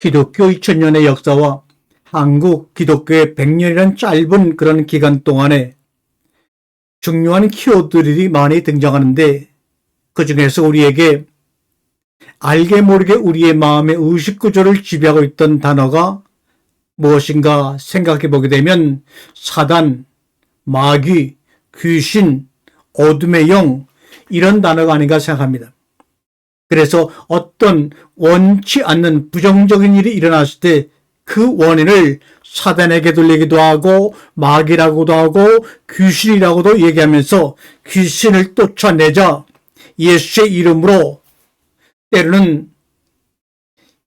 기독교 2000년의 역사와 한국 기독교의 100년이란 짧은 그런 기간 동안에 중요한 키워드들이 많이 등장하는데, 그 중에서 우리에게 알게 모르게 우리의 마음의 의식구조를 지배하고 있던 단어가 무엇인가 생각해 보게 되면 사단, 마귀, 귀신, 어둠의 영, 이런 단어가 아닌가 생각합니다. 그래서 어떤 원치 않는 부정적인 일이 일어났을 때 그 원인을 사단에게 돌리기도 하고 마귀라고도 하고 귀신이라고도 얘기하면서 귀신을 쫓아내자 예수의 이름으로 때로는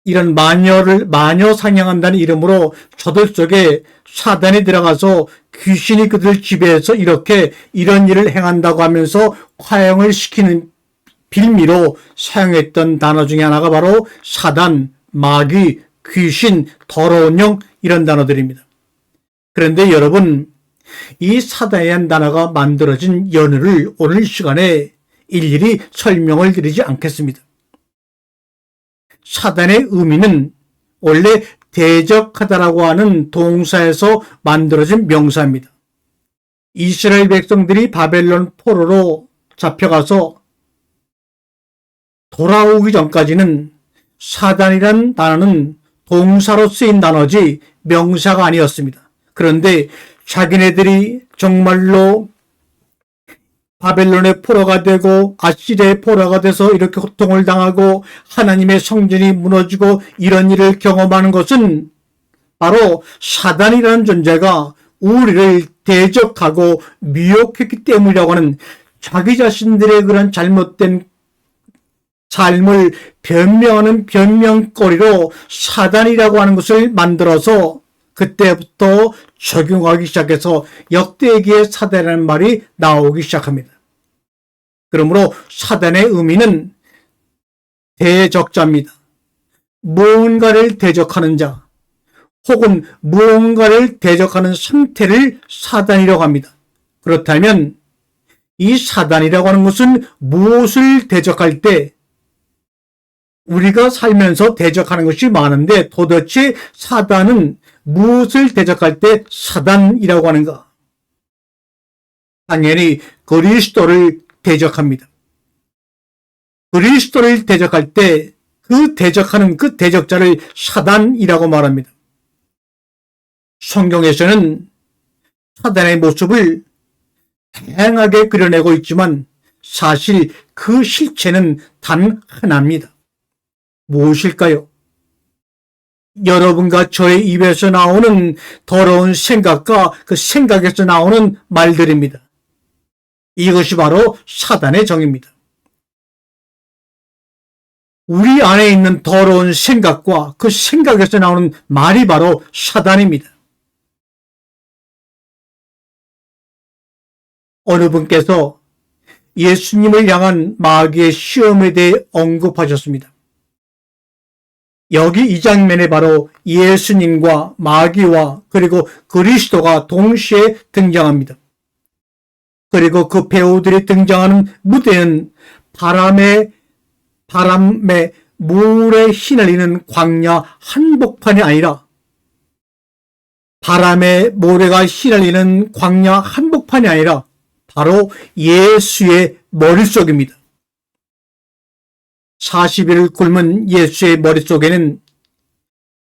이런 마녀 사냥한다는 이름으로 저들 속에 사단이 들어가서 귀신이 그들을 지배해서 이런 일을 행한다고 하면서 화형을 시키는 빌미로 사용했던 단어 중에 하나가 바로 사단, 마귀, 귀신, 더러운 영, 이런 단어들입니다. 그런데 여러분, 이 사단이라는 단어가 만들어진 연유를 오늘 시간에 일일이 설명을 드리지 않겠습니다. 사단의 의미는 원래 대적하다라고 하는 동사에서 만들어진 명사입니다. 이스라엘 백성들이 바벨론 포로로 잡혀가서 돌아오기 전까지는 사단이란 단어는 동사로 쓰인 단어지 명사가 아니었습니다. 그런데 자기네들이 정말로 바벨론의 포로가 되고 아시리아의 포로가 돼서 이렇게 고통을 당하고 하나님의 성전이 무너지고 이런 일을 경험하는 것은 바로 사단이라는 존재가 우리를 대적하고 미혹했기 때문이라고 하는 자기 자신들의 그런 잘못된 삶을 변명하는 변명거리로 사단이라고 하는 것을 만들어서 그때부터 적용하기 시작해서 역대기에 사단이라는 말이 나오기 시작합니다. 그러므로 사단의 의미는 대적자입니다. 무언가를 대적하는 자 혹은 무언가를 대적하는 상태를 사단이라고 합니다. 그렇다면 이 사단이라고 하는 것은 무엇을 대적할 때 우리가 살면서 대적하는 것이 많은데 도대체 사단은 무엇을 대적할 때 사단이라고 하는가? 당연히 그리스도를 대적합니다. 그리스도를 대적할 때 그 대적하는 그 대적자를 사단이라고 말합니다. 성경에서는 사단의 모습을 다양하게 그려내고 있지만 사실 그 실체는 단 하나입니다. 무엇일까요? 여러분과 저의 입에서 나오는 더러운 생각과 그 생각에서 나오는 말들입니다. 이것이 바로 사단의 정입니다. 우리 안에 있는 더러운 생각과 그 생각에서 나오는 말이 바로 사단입니다. 어느 분께서 예수님을 향한 마귀의 시험에 대해 언급하셨습니다. 여기 이 장면에 바로 예수님과 마귀와 그리고 그리스도가 동시에 등장합니다. 그리고 그 배우들이 등장하는 무대는 바람에 물에 휘날리는 광야 한복판이 아니라 바람에 모래가 휘날리는 광야 한복판이 아니라 바로 예수의 머릿속입니다. 40일을 굶은 예수의 머릿속에는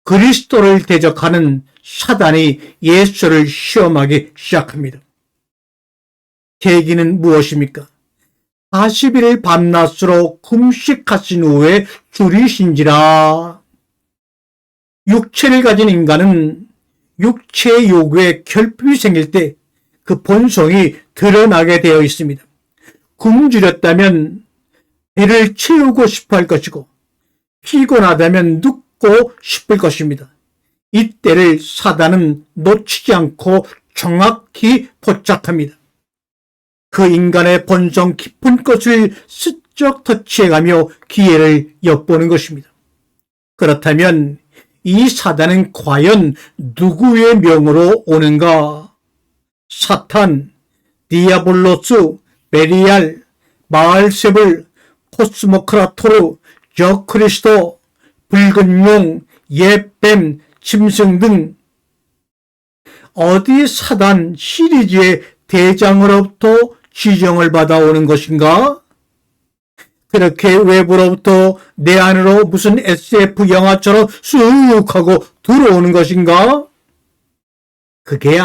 그리스도를 대적하는 사단이 예수를 시험하기 시작합니다. 계기는 무엇입니까? 40일을 밤낮으로 금식하신 후에 줄이신지라. 육체를 가진 인간은 육체의 요구에 결핍이 생길 때 그 본성이 드러나게 되어 있습니다. 굶주렸다면 배를 채우고 싶어 할 것이고 피곤하다면 눕고 싶을 것입니다. 이때를 사단은 놓치지 않고 정확히 포착합니다. 그 인간의 본성 깊은 것을 슬쩍 터치해가며 기회를 엿보는 것입니다. 그렇다면 이 사단은 과연 누구의 명으로 오는가? 사탄, 디아블로스, 베리알, 바알세불, 코스모크라토르, 저크리스도, 붉은 용, 옛뱀, 짐승 등 어디 사단 시리즈의 대장으로부터 지정을 받아오는 것인가? 그렇게 외부로부터 내 안으로 무슨 SF 영화처럼 쑥 하고 들어오는 것인가? 그게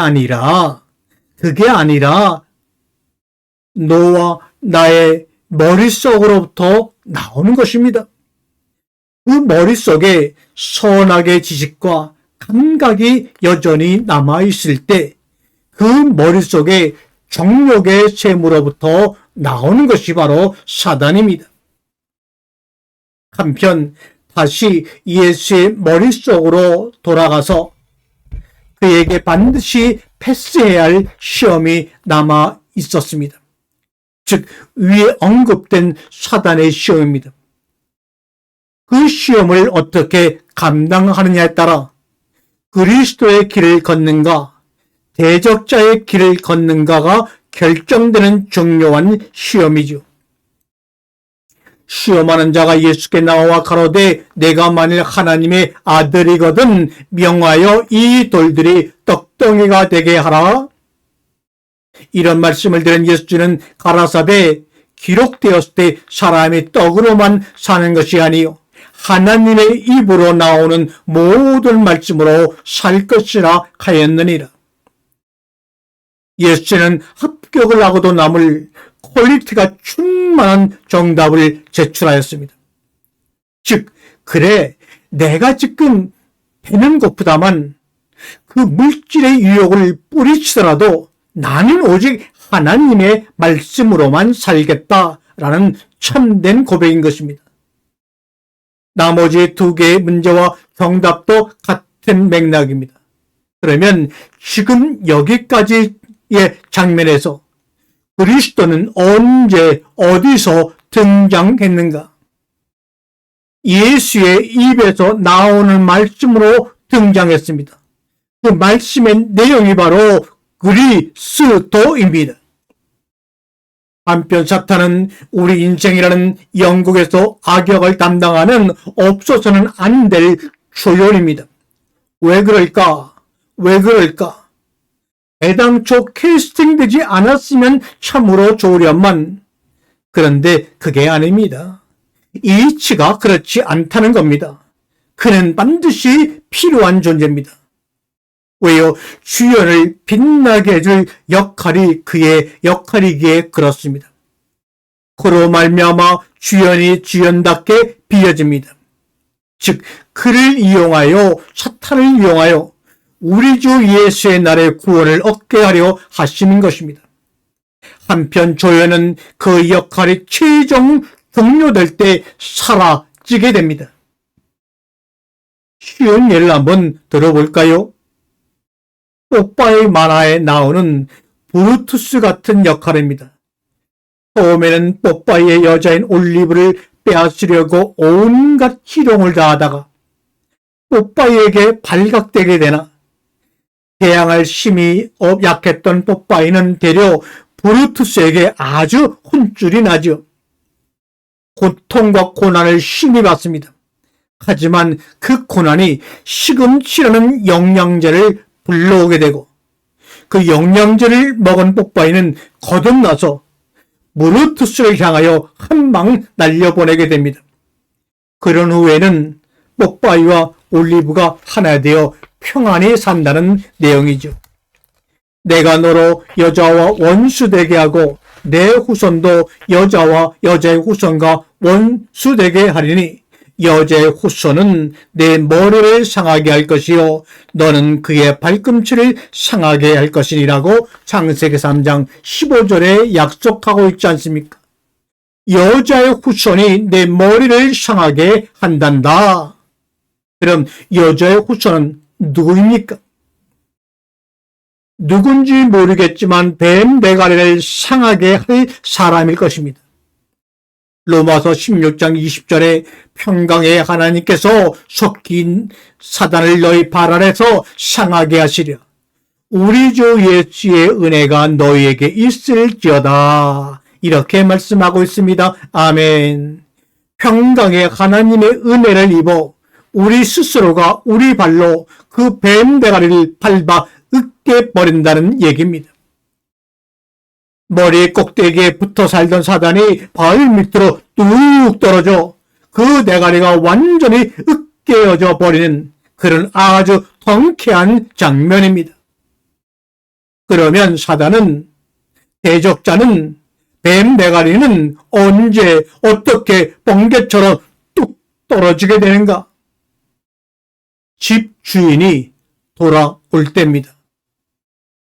아니라 너와 나의 머릿속으로부터 나오는 것입니다. 그 머릿속에 선악의 지식과 감각이 여전히 남아있을 때 그 머릿속에 정욕의 샘으로부터 나오는 것이 바로 사단입니다. 한편 다시 예수의 머릿속으로 돌아가서 그에게 반드시 패스해야 할 시험이 남아 있었습니다. 즉 위에 언급된 사단의 시험입니다. 그 시험을 어떻게 감당하느냐에 따라 그리스도의 길을 걷는가, 대적자의 길을 걷는가가 결정되는 중요한 시험이죠. 시험하는 자가 예수께 나와 가로되 내가 만일 하나님의 아들이거든 명하여 이 돌들이 떡덩이가 되게 하라. 이런 말씀을 들은 예수는 가라사대 기록되었을 때 사람이 떡으로만 사는 것이 아니요 하나님의 입으로 나오는 모든 말씀으로 살 것이라 하였느니라. 예수는 합격을 하고도 남을 퀄리티가 충만한 정답을 제출하였습니다. 즉, 그래, 내가 지금 배는 고프다만 그 물질의 유혹을 뿌리치더라도 나는 오직 하나님의 말씀으로만 살겠다라는 참된 고백인 것입니다. 나머지 두 개의 문제와 정답도 같은 맥락입니다. 그러면 지금 여기까지의 장면에서 그리스도는 언제 어디서 등장했는가? 예수의 입에서 나오는 말씀으로 등장했습니다. 그 말씀의 내용이 바로 그리스도입니다. 한편 사탄은 우리 인생이라는 영국에서 악역을 담당하는 없어서는 안 될 조연입니다. 왜 그럴까? 애당초 캐스팅되지 않았으면 참으로 좋으련만. 그런데 그게 아닙니다. 이치가 그렇지 않다는 겁니다. 그는 반드시 필요한 존재입니다. 왜요? 주연을 빛나게 해줄 역할이 그의 역할이기에 그렇습니다. 그로 말미암아 주연이 주연답게 비춰집니다. 즉 그를 이용하여 사탄을 이용하여 우리 주 예수의 날의 구원을 얻게 하려 하시는 것입니다. 한편 조연은 그 역할이 최종 종료될 때 사라지게 됩니다. 쉬운 예를 한번 들어볼까요? 뽀빠이 만화에 나오는 브루투스 같은 역할입니다. 처음에는 뽀빠이의 여자인 올리브를 빼앗으려고 온갖 희롱을 다하다가 뽀빠이에게 발각되게 되나 대항할 힘이 약했던 뽀빠이는 되려 브루투스에게 아주 혼쭐이 나죠. 고통과 고난을 심히 받습니다. 하지만 그 고난이 시금치라는 영양제를 불러오게 되고 그 영양제를 먹은 뽀빠이는 거듭나서 브루투스를 향하여 한 방 날려보내게 됩니다. 그런 후에는 뽀빠이와 올리브가 하나 되어 평안히 산다는 내용이죠. 내가 너로 여자와 원수되게 하고 내 후손도 여자와 여자의 후손과 원수되게 하리니 여자의 후손은 내 머리를 상하게 할 것이요 너는 그의 발꿈치를 상하게 할 것이라고 창세기 3장 15절에 약속하고 있지 않습니까? 여자의 후손이 내 머리를 상하게 한단다. 그럼 여자의 후손은 누구입니까? 누군지 모르겠지만 뱀 대가리를 상하게 할 사람일 것입니다. 로마서 16장 20절에 평강의 하나님께서 섞인 사단을 너희 발 아래서 상하게 하시려 우리 주 예수의 은혜가 너희에게 있을지어다. 이렇게 말씀하고 있습니다. 아멘. 평강의 하나님의 은혜를 입어 우리 스스로가 우리 발로 그 뱀 대가리를 밟아 으깨 버린다는 얘기입니다. 머리 꼭대기에 붙어 살던 사단이 발 밑으로 뚝 떨어져 그 대가리가 완전히 으깨어져 버리는 그런 아주 통쾌한 장면입니다. 그러면 사단은, 대적자는, 뱀 대가리는 언제 어떻게 번개처럼 뚝 떨어지게 되는가? 집주인이 돌아올 때입니다.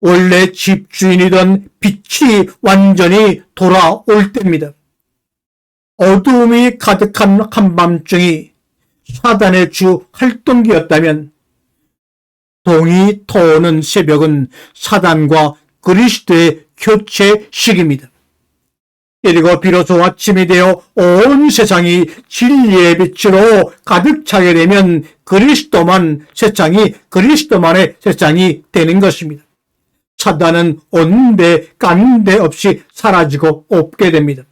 원래 집주인이던 빛이 완전히 돌아올 때입니다. 어두움이 가득한 한밤중이 사단의 주 활동기였다면 동이 터오는 새벽은 사단과 그리스도의 교체 시기입니다. 그리고 비로소 아침이 되어 온 세상이 진리의 빛으로 가득 차게 되면 그리스도만의 세상이 되는 것입니다. 사단은 온데 깐데 없이 사라지고 없게 됩니다.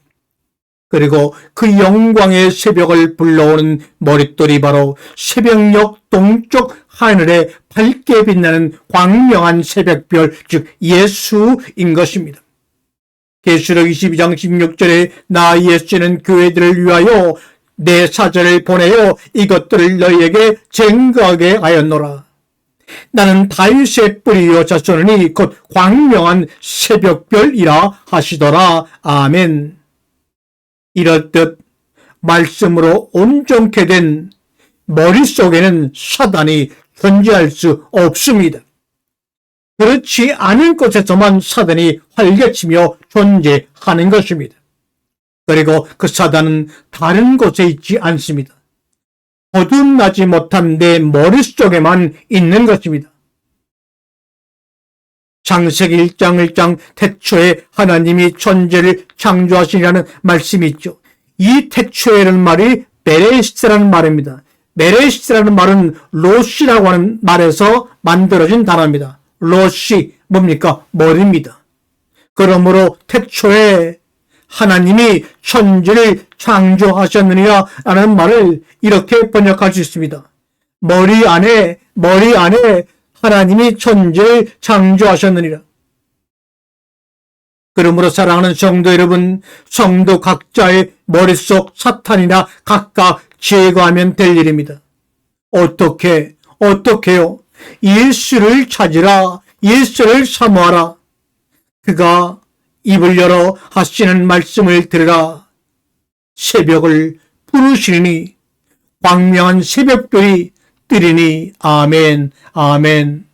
그리고 그 영광의 새벽을 불러오는 머릿돌이 바로 새벽녘 동쪽 하늘에 밝게 빛나는 광명한 새벽별, 즉 예수인 것입니다. 계시록 22장 16절에 나 예수는 교회들을 위하여 내 사자를 보내어 이것들을 너희에게 증거하게 하였노라. 나는 다윗의 뿌리요 자손이니 곧 광명한 새벽별이라 하시더라. 아멘. 이렇듯 말씀으로 온전케 된 머릿속에는 사단이 존재할 수 없습니다. 그렇지 않은 곳에서만 사단이 활개치며 존재하는 것입니다. 그리고 그 사단은 다른 곳에 있지 않습니다. 거듭나지 못한 내 머릿속에만 있는 것입니다. 창세기 1장 1장 태초에 하나님이 천지를 창조하시라는 말씀이 있죠. 이 태초에라는 말이 베레시스라는 말입니다. 베레시스라는 말은 로시라고 하는 말에서 만들어진 단어입니다. 로시 뭡니까? 머리입니다. 그러므로 태초에 하나님이 천지를 창조하셨느니라 라는 말을 이렇게 번역할 수 있습니다. 머리 안에 하나님이 천지를 창조하셨느니라. 그러므로 사랑하는 성도 여러분, 성도 각자의 머릿속 사탄이나 각각 제거하면 될 일입니다. 어떻게요? 예수를 찾으라. 예수를 사모하라. 그가 입을 열어 하시는 말씀을 들으라. 새벽을 부르시니 광명한 새벽별이 뜨리니. 아멘, 아멘.